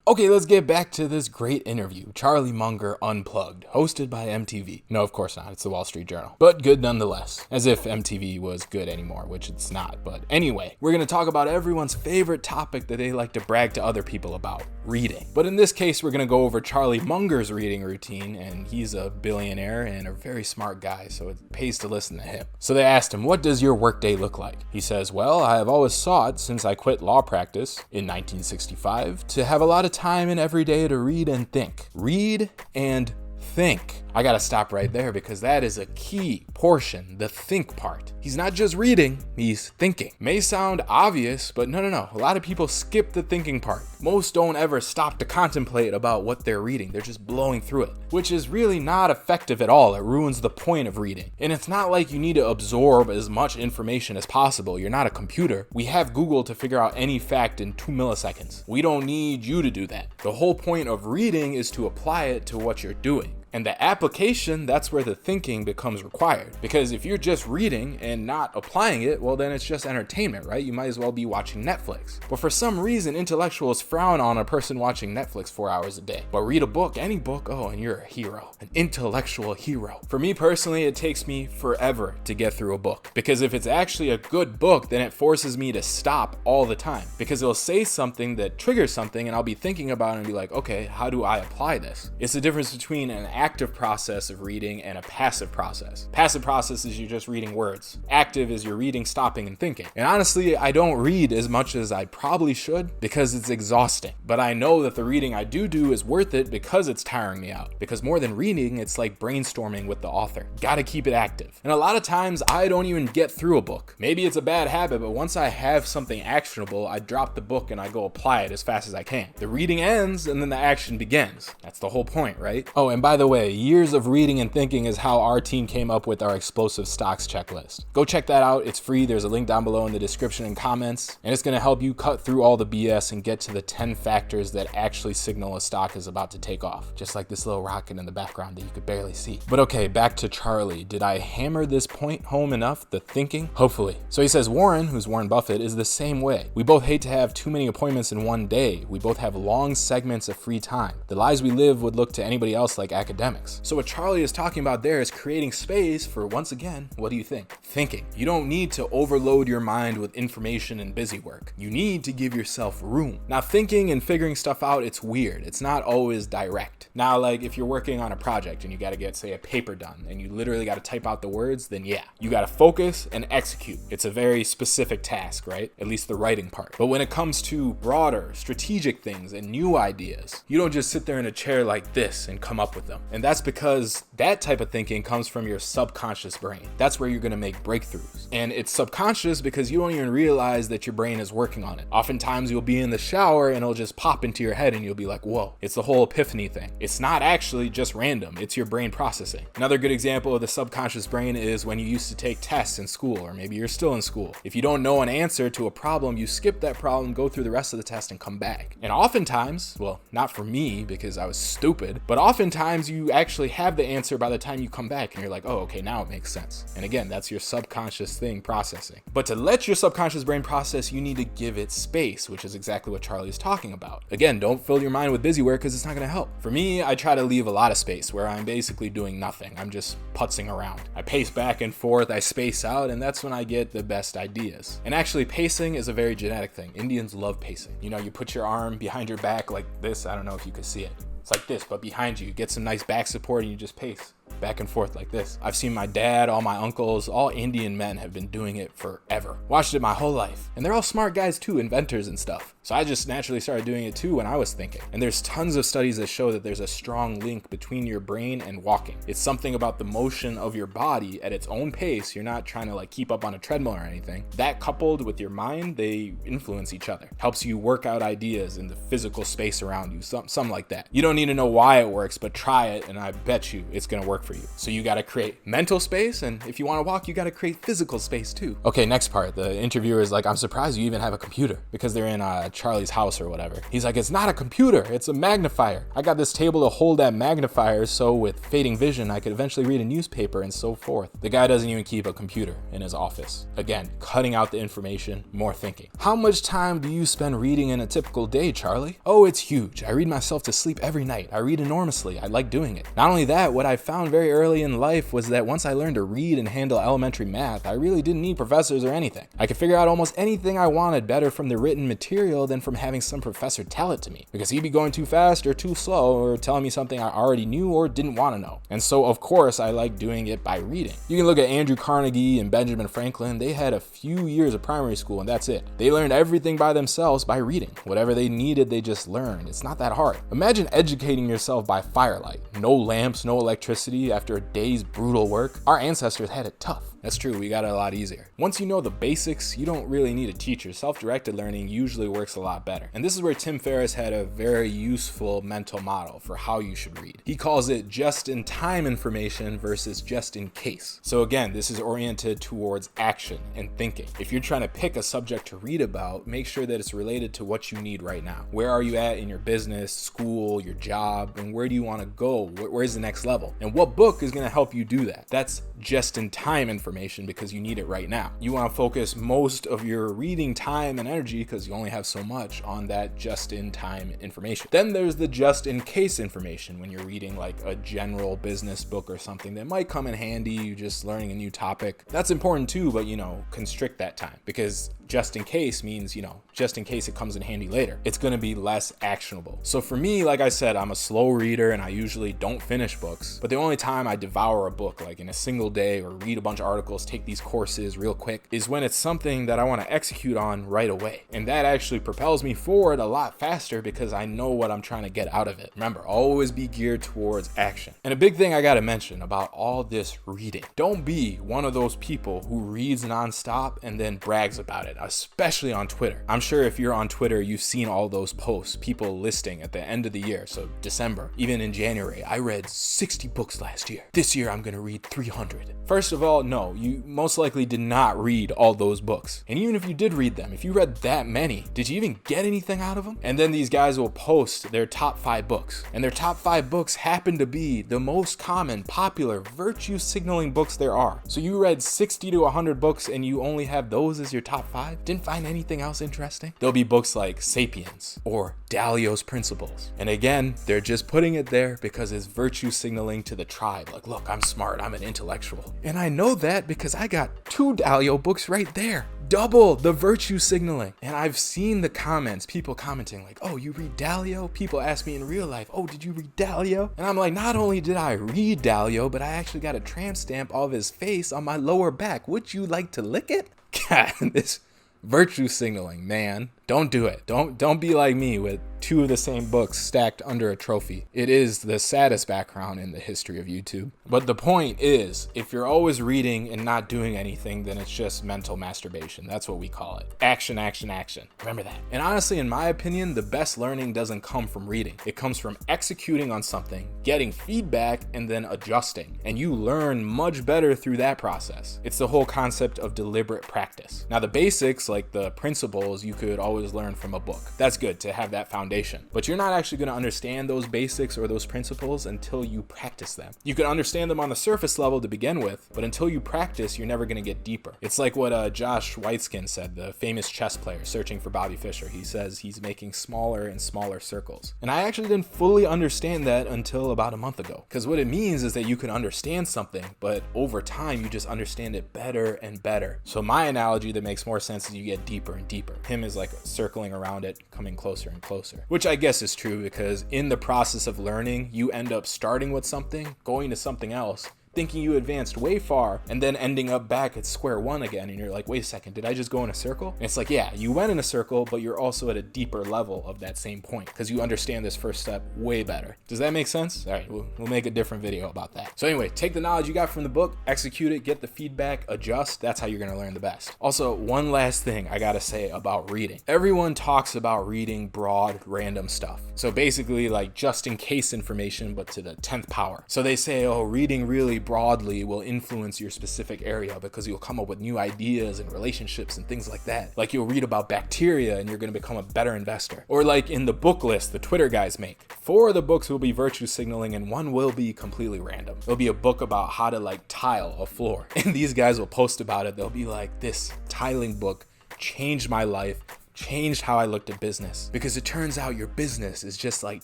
Okay, let's get back to this great interview, Charlie Munger Unplugged, hosted by MTV. No, of course not, it's the Wall Street Journal. But good nonetheless, as if MTV was good anymore, which it's not. But anyway, we're going to talk about everyone's favorite topic that they like to brag to other people about, reading. But in this case, we're going to go over Charlie Munger's reading routine, and he's a billionaire and a very smart guy, so it pays to listen to him. So they asked him, what does your workday look like? He says, well, I have always sought, since I quit law practice in 1965, to have a lot of time in every day to read and think. Read and think. I gotta stop right there because that is a key portion, the think part. He's not just reading, he's thinking. May sound obvious, but no. A lot of people skip the thinking part. Most don't ever stop to contemplate about what they're reading. They're just blowing through it, which is really not effective at all. It ruins the point of reading. And it's not like you need to absorb as much information as possible. You're not a computer. We have Google to figure out any fact in 2 milliseconds. We don't need you to do that. The whole point of reading is to apply it to what you're doing. And the application, that's where the thinking becomes required. Because if you're just reading and not applying it, well, then it's just entertainment, right? You might as well be watching Netflix. But for some reason, intellectuals frown on a person watching Netflix 4 hours a day. But read a book, any book, oh, and you're a hero, an intellectual hero. For me personally, it takes me forever to get through a book. Because if it's actually a good book, then it forces me to stop all the time. Because it'll say something that triggers something, and I'll be thinking about it and be like, okay, how do I apply this? It's the difference between an active process of reading and a passive process. Passive process is you're just reading words. Active is you're reading, stopping, and thinking. And honestly, I don't read as much as I probably should because it's exhausting. But I know that the reading I do is worth it because it's tiring me out. Because more than reading, it's like brainstorming with the author. Gotta keep it active. And a lot of times I don't even get through a book. Maybe it's a bad habit, but once I have something actionable, I drop the book and I go apply it as fast as I can. The reading ends and then the action begins. That's the whole point, right? Oh, and by the way, years of reading and thinking is how our team came up with our explosive stocks checklist. Go check that out. It's free. There's a link down below in the description and comments, and it's going to help you cut through all the BS and get to the 10 factors that actually signal a stock is about to take off, just like this little rocket in the background that you could barely see. But okay, back to Charlie. Did I hammer this point home enough, the thinking? Hopefully. So he says Warren, who's Warren Buffett, is the same way. We both hate to have too many appointments in one day. We both have long segments of free time. The lives we live would look to anybody else like academics. So what Charlie is talking about there is creating space for, once again, what do you think? Thinking. You don't need to overload your mind with information and busy work. You need to give yourself room. Now, thinking and figuring stuff out, it's weird. It's not always direct. Now, like if you're working on a project and you got to get, say, a paper done and you literally got to type out the words, then yeah, you got to focus and execute. It's a very specific task, right? At least the writing part. But when it comes to broader, strategic things and new ideas, you don't just sit there in a chair like this and come up with them. And that's because that type of thinking comes from your subconscious brain. That's where you're going to make breakthroughs. And it's subconscious because you don't even realize that your brain is working on it. Oftentimes you'll be in the shower and it'll just pop into your head and you'll be like, whoa, it's the whole epiphany thing. It's not actually just random. It's your brain processing. Another good example of the subconscious brain is when you used to take tests in school, or maybe you're still in school. If you don't know an answer to a problem, you skip that problem, go through the rest of the test and come back. And oftentimes, well, not for me because I was stupid, but oftentimes you actually have the answer by the time you come back and you're like, oh, okay, now it makes sense. And again, that's your subconscious thing processing. But to let your subconscious brain process, you need to give it space, which is exactly what Charlie is talking about. Again, don't fill your mind with busy work because it's not going to help. For me, I try to leave a lot of space where I'm basically doing nothing. I'm just putzing around. I pace back and forth, I space out, and that's when I get the best ideas. And actually, pacing is a very genetic thing. Indians love pacing. You know, you put your arm behind your back like this. I don't know if you could see it. It's like this, but behind you, get some nice back support and you just pace back and forth like this. I've seen my dad, all my uncles, all Indian men have been doing it forever. Watched it my whole life. And they're all smart guys too, inventors and stuff. So I just naturally started doing it too when I was thinking. And there's tons of studies that show that there's a strong link between your brain and walking. It's something about the motion of your body at its own pace. You're not trying to like keep up on a treadmill or anything. That coupled with your mind, they influence each other. Helps you work out ideas in the physical space around you, something like that. You don't need to know why it works, but try it and I bet you it's gonna work for you. So you got to create mental space, and if you want to walk, you got to create physical space too. Okay, next part. The interviewer is like, I'm surprised you even have a computer, because they're in Charlie's house or whatever. He's like, it's not a computer, it's a magnifier. I got this table to hold that magnifier so with fading vision I could eventually read a newspaper and so forth. The guy doesn't even keep a computer in his office. Again, cutting out the information, more thinking. How much time do you spend reading in a typical day, Charlie? Oh, it's huge. I read myself to sleep every night. I read enormously. I like doing it. Not only that, what I found very early in life was that once I learned to read and handle elementary math, I really didn't need professors or anything. I could figure out almost anything I wanted better from the written material than from having some professor tell it to me, because he'd be going too fast or too slow or telling me something I already knew or didn't want to know. And so of course I like doing it by reading. You can look at Andrew Carnegie and Benjamin Franklin. They had a few years of primary school and that's it. They learned everything by themselves by reading. Whatever they needed, they just learned. It's not that hard. Imagine educating yourself by firelight. No lamps, no electricity after a day's brutal work. Our ancestors had it tough. That's true, we got it a lot easier. Once you know the basics, you don't really need a teacher. Self-directed learning usually works a lot better. And this is where Tim Ferriss had a very useful mental model for how you should read. He calls it just-in-time information versus just-in-case. So again, this is oriented towards action and thinking. If you're trying to pick a subject to read about, make sure that it's related to what you need right now. Where are you at in your business, school, your job, and where do you want to go? Where's the next level? And what book is going to help you do that? That's just-in-time information because you need it right now. You want to focus most of your reading time and energy, because you only have so much, on that just-in-time information. Then there's the just-in-case information when you're reading like a general business book or something that might come in handy, you just learning a new topic. That's important too, but constrict that time, because just in case means, just in case it comes in handy later. It's going to be less actionable. So for me, like I said, I'm a slow reader and I usually don't finish books, but the only time I devour a book, like in a single day, or read a bunch of articles, take these courses real quick, is when it's something that I want to execute on right away. And that actually propels me forward a lot faster because I know what I'm trying to get out of it. Remember, always be geared towards action. And a big thing I got to mention about all this reading, don't be one of those people who reads nonstop and then brags about it, especially on Twitter. I'm sure if you're on Twitter, you've seen all those posts, people listing at the end of the year, so December, even in January, I read 60 books last year. This year, I'm going to read 300. First of all, no, you most likely did not read all those books. And even if you did read them, if you read that many, did you even get anything out of them? And then these guys will post their top 5 books. And their top 5 books happen to be the most common, popular, virtue signaling books there are. So you read 60 to 100 books and you only have those as your top 5? Didn't find anything else interesting? There'll be books like Sapiens or Dalio's Principles. And again, they're just putting it there because it's virtue signaling to the tribe. Like, look, I'm smart, I'm an intellectual. And I know that because I got 2 Dalio books right there. Double the virtue signaling. And I've seen the comments, people commenting like, oh, you read Dalio? People ask me in real life, oh, did you read Dalio? And I'm like, not only did I read Dalio, but I actually got a tramp stamp of his face on my lower back. Would you like to lick it? God, this virtue signaling, man. Don't do it. Don't be like me with 2 of the same books stacked under a trophy. It is the saddest background in the history of YouTube. But the point is, if you're always reading and not doing anything, then it's just mental masturbation. That's what we call it. Action, action, action. Remember that. And honestly, in my opinion, the best learning doesn't come from reading. It comes from executing on something, getting feedback, and then adjusting. And you learn much better through that process. It's the whole concept of deliberate practice. Now, the basics, like the principles, you could always learn from a book. That's good to have that foundation. But you're not actually going to understand those basics or those principles until you practice them. You can understand them on the surface level to begin with, but until you practice, you're never going to get deeper. It's like what Josh Waitzkin said, the famous chess player searching for Bobby Fischer. He says he's making smaller and smaller circles. And I actually didn't fully understand that until about a month ago. Because what it means is that you can understand something, but over time, you just understand it better and better. So my analogy that makes more sense is you get deeper and deeper. Him is like circling around it, coming closer and closer, which I guess is true because in the process of learning, you end up starting with something, going to something else, thinking you advanced way far, and then ending up back at square one again, and you're like, wait a second, did I just go in a circle? And it's like, yeah, you went in a circle, but you're also at a deeper level of that same point because you understand this first step way better. Does that make sense? All right, we'll make a different video about that. So anyway, take the knowledge you got from the book, execute it, get the feedback, adjust. That's how you're gonna learn the best. Also, one last thing I gotta say about reading. Everyone talks about reading broad, random stuff. So basically like just in case information, but to the 10th power. So they say, oh, reading really broadly will influence your specific area because you'll come up with new ideas and relationships and things like that. Like you'll read about bacteria and you're gonna become a better investor. Or like in the book list the Twitter guys make, 4 of the books will be virtue signaling and 1 will be completely random. It'll be a book about how to like tile a floor. And these guys will post about it. They'll be like, this tiling book changed my life, changed how I looked at business. Because it turns out your business is just like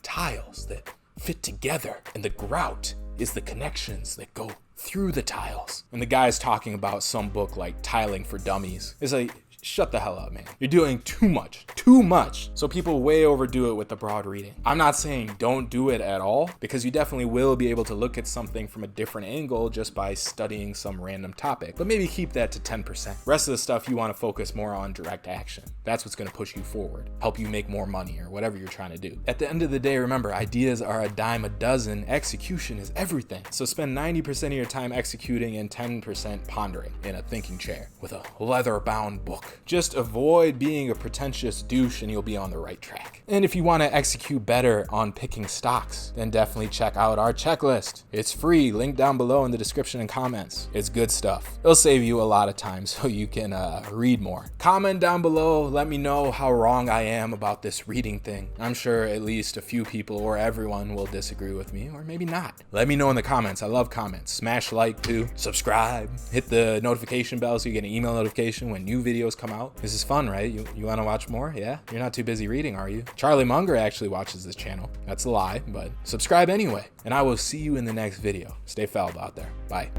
tiles that fit together, and the grout is the connections that go through the tiles. And the guy's talking about some book like Tiling for Dummies. It's like, shut the hell up, man. You're doing too much. So people way overdo it with the broad reading. I'm not saying don't do it at all, because you definitely will be able to look at something from a different angle just by studying some random topic, but maybe keep that to 10%. Rest of the stuff you want to focus more on direct action. That's what's going to push you forward, help you make more money or whatever you're trying to do. At the end of the day, remember, ideas are a dime a dozen. Execution is everything. So spend 90% of your time executing and 10% pondering in a thinking chair with a leather-bound book. Just avoid being a pretentious douche and you'll be on the right track. And if you want to execute better on picking stocks, then definitely check out our checklist. It's free, link down below in the description and comments. It's good stuff. It'll save you a lot of time so you can read more. Comment down below, let me know how wrong I am about this reading thing. I'm sure at least a few people or everyone will disagree with me, or maybe not. Let me know in the comments. I love comments. Smash like too, subscribe, hit the notification bell so you get an email notification when new videos come out. This is fun, right? You want to watch more? Yeah? You're not too busy reading, are you? Charlie Munger actually watches this channel. That's a lie, but subscribe anyway. And I will see you in the next video. Stay fallible out there. Bye.